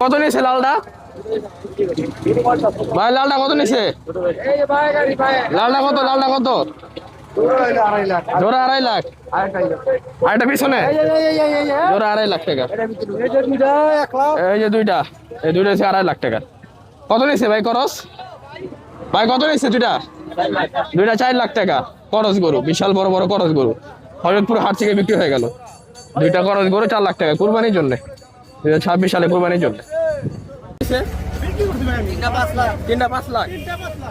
কত নিছে লালটা ভাই? লালটা কত নিছে? লালটা কত? লালটা কত? জোড়া 2.5 লাখ। আরেকটা পিছনে জোড়া 2.5 লাখ টাকা। এই যে দুইটা, এই দুইটা হচ্ছে 2.5 লাখ টাকা। কত নিছে ভাই করস? ভাই কত নিচ্ছে দুইটা? দুইটা 4 লাখ টাকা। করস গরু, বিশাল বড় বড় করস গরু, হরিয়তপুর হাট থেকে বিক্রি হয়ে গেল। দুইটা করস গরু 4 লাখ টাকা কুরবানির জন্য, 2026 সালে কুরবানির জন্য। তিনটা 5 লাখ,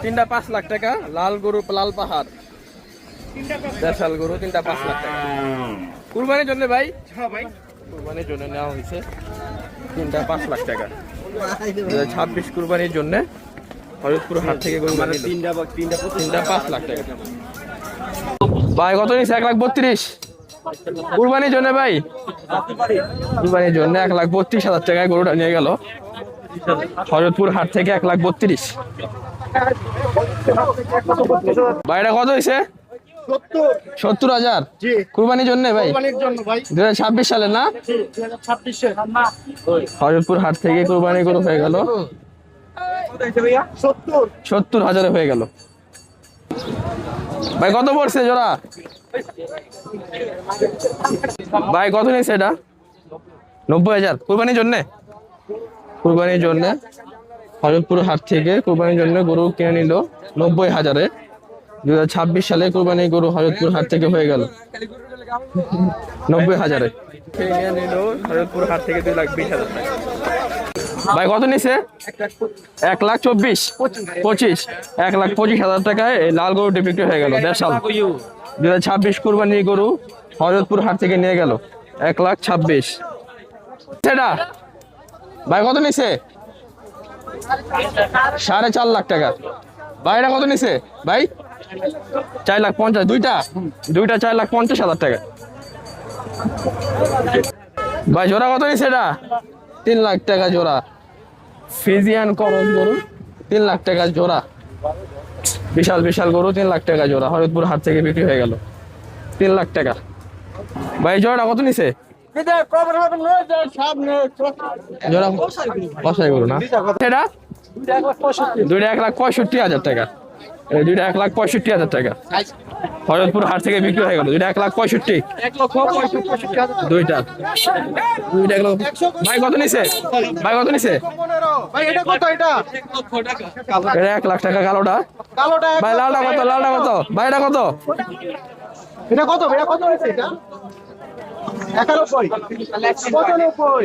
তিনটা 5 লাখ টাকা। লাল গরু, লাল পাহাড় দেশাল গরু, তিনটা 5 লাখ টাকা কুরবানির জন্য ভাই। কুরবানির জন্য নেওয়া হয়েছে তিনটা 5 লাখ টাকা। 2026 কুরবানির জন্য হরিয়তপুর হাট থেকে গরু তিনটা 5 লাখ টাকা। ভাই কত নিচ্ছে? 1,32,000 কুরবানির জন্য ভাই। কুরবানির জন্য 1,32,000 টাকায় গরুটা নিয়ে গেল হরিয়তপুর হাট থেকে। 1,32,000 ভাইটা কত হয়েছে? 70,000 কুরবানির জন্য ভাই। 2026 সালে না? হরিয়তপুর হাট থেকে কুরবানি গরু হয়ে গেল 70,000 হয়ে গেল। ভাই কত পড়ছে জোড়া? ভাই কত নিয়েছে এটা? 90,000 কুরবানির জন্য। কুরবানির জন্য হরিয়তপুর হাট থেকে কুরবানির জন্য গরু কিনে নিল 90,000-এ। 2026 সালে কুরবানি গরু হরিয়তপুর হাট থেকে হয়ে গেল 90,000-এ। কিনে নিল হরিয়তপুর হাট থেকে 2,20,000 টাকা। ভাই কত নিছে? 1,24,000 1,25,000 টাকায় এই লাল গরুটি বিক্রি হয়ে গেল। দেশাল 2026 কুরবানি গরু হরিয়তপুর হাট থেকে নিয়ে গেল 1,26,000 সেটা। ভাই কত নিছে? 4.5 লাখ টাকা। ভাইটা কত নিছে ভাই? 4,50,000 দুইটা 4,50,000 টাকা। ভাই জোড়া কত নিছে এটা? 3 লাখ টাকা জোড়া। ফিজিয়ান করস গরু 3 লাখ টাকা জোড়া। বিশাল বিশাল গরু 3 লাখ টাকা জোড়া হরিয়তপুর হাট থেকে বিক্রি হয়ে গেল 3 লাখ টাকা। ভাই জোড়া কত নিছে? জোড়া কষাই গরু না সেটা? দুইটা 1,65,000 টাকা। এই দুইটা 1,65,000 টাকা হরিয়তপুর হাট থেকে বিক্রি হয়ে গেল। দুইটা 1,65,000 দুইটা দুইটা 1 লক্ষ। ভাই কত নিছে? ভাই কত নিছে? এটা 1 লাখ টাকা কালোটা। ভাই লালটা কত? লালটা কত? ভাই এটা কত? এটা কত? এটা কত হইছে এটা?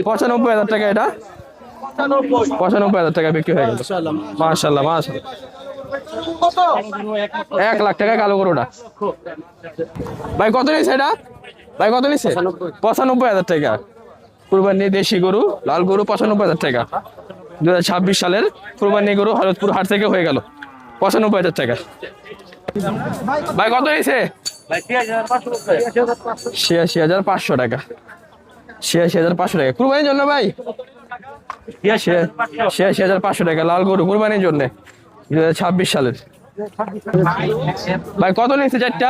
95,000 টাকা। এটা 95,000 টাকা বিক্রি হয়ে গেল। মাশাআল্লাহ মাশাআল্লাহ। 1 লাখ টাকা কালো গরুটা। ভাই কত নিছে এটা? ভাই কত নিছে? 95,000 টাকা কুরবানি দেশি গরু লাল গরু 95,000 টাকা। 2026 সালের কুরবানি গরু হরিয়তপুর হাট থেকে হয়ে গেল 95,000 টাকা। ভাই কত নিছে? 86,500 টাকা। 86,500 টাকা কুরবানির জন্য ভাই। 86,500 টাকা লাল গরু কুরবানির জন্য 2026 সালের। ভাই কত নিচ্ছে? চারটা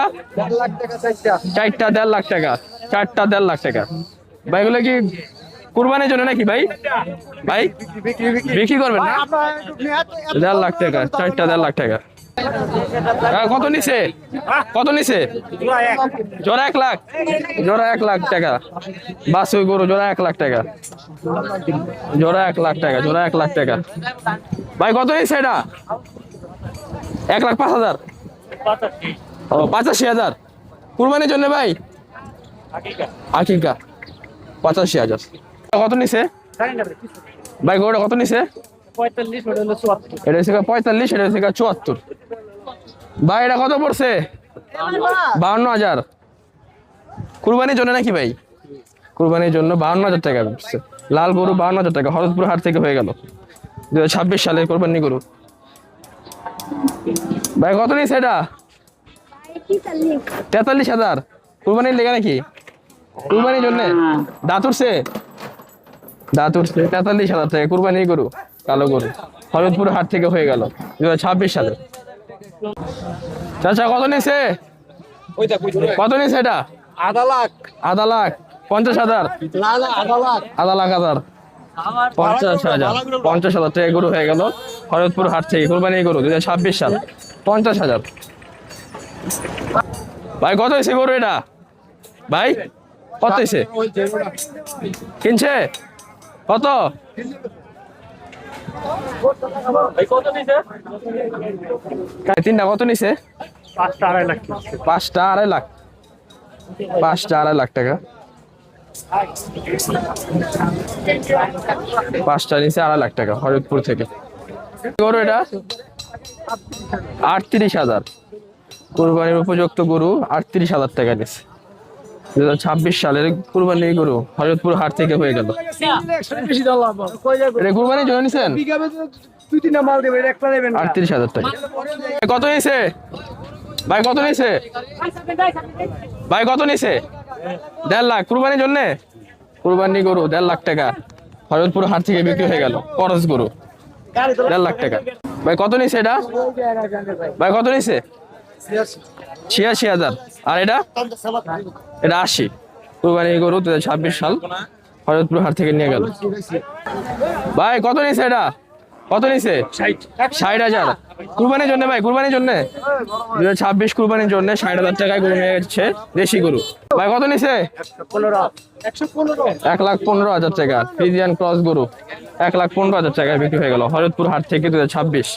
1.5 লাখ টাকা। চারটা 1.5 লাখ টাকা। ভাই এগুলো কি কুরবানির জন্য নাকি ভাই? ভাই বিক্রি করবেন না? 1.5 লাখ টাকা। চারটা 1.5 লাখ টাকা। কত নিছে? কত নিছে? জোড়া 1 লাখ। জোড়া 1 লাখ টাকা। বাসু গরু জোড়া 1 লাখ টাকা। জোড়া 1 লাখ টাকা। জোড়া 1 লাখ টাকা। ভাই কত নিছে এটা? 1,05,000 ও 85,000 কুরবানির জন্য ভাই। আকিকা 85,000। কত নিছে ভাই গরুটা? কত নিছে? 45। এটা হচ্ছে 45, এটা হচ্ছে 74। ভাই এটা কত পড়ছে? 52,000 কুরবানির জন্য নাকি ভাই? কুরবানির জন্য 52,000 টাকা পড়ছে লাল গরু। 52,000 টাকা হরিয়তপুর হাট থেকে হয়ে গেল 2026 সালের কুরবানি গরু। ভাই কত নিছে এটা? 43,000 কুরবানির লেগে নাকি? কুরবানির জন্য দাঁত উঠছে? দাঁত উঠছে 43,000 টাকা কুরবানি গরু কালো গরু হরিয়তপুর হাট থেকে হয়ে গেল 2026 সালে। চাচা কত নিছে? কত নিছে এটা? 1.5 লাখ। 1.5 লাখ 50,000 1.5 লাখ 1.5 লাখ 50,000, 50,000 টাকা গরু হয়ে গেল হরদপুর হাট থেকে কুরবানি গরু 2026 সাল 50,000। ভাই কত হয়েছে গরু এটা ভাই, কত হয়েছে কিনছে কত? তিনটা কত নিছে? 5টা 2.5 লাখ। 5টা 2.5 লাখ টাকা। 5টা নিচে 2.5 লাখ টাকা হরিদপুর থেকে গরু এটা 38,000 কুরবানির উপযুক্ত গরু 38,000 টাকা নিচ্ছে 2026 সালের কুরবানি গরু হরিদপুর হাট থেকে হয়ে গেল। এটা কুরবানির জন্য নিছেন 38,000 টাকা। কত নিছে ভাই, কত নিছে ভাই, কত নিছে? 1.5 লাখ কুরবানির জন্য। কুরবানি গরু 1.5 লাখ টাকা হরিদপুর হাট থেকে বিক্রি হয়ে গেল করস গরু 1.5 লাখ টাকা। ভাই কত নিছে এটা ভাই, কত নিছে? 86,000। আর এটা 80 কুরবানি গরু 2026 সাল হরিদপুর হাট থেকে নিয়ে গেল। ভাই কত নিছে এটা, কত নিছে? 60,000 কুরবানির জন্য ভাই, কুরবানির জন্য 2026 কুরবানির জন্য 60,000 টাকায় গরু নিয়ে যাচ্ছে দেশি গরু। ভাই কত নিছে? 1,15,000 টাকা ফ্রিজিয়ান ক্রস গরু 1,15,000 টাকায় বিক্রি হয়ে গেল হরিদপুর হাট থেকে 2026।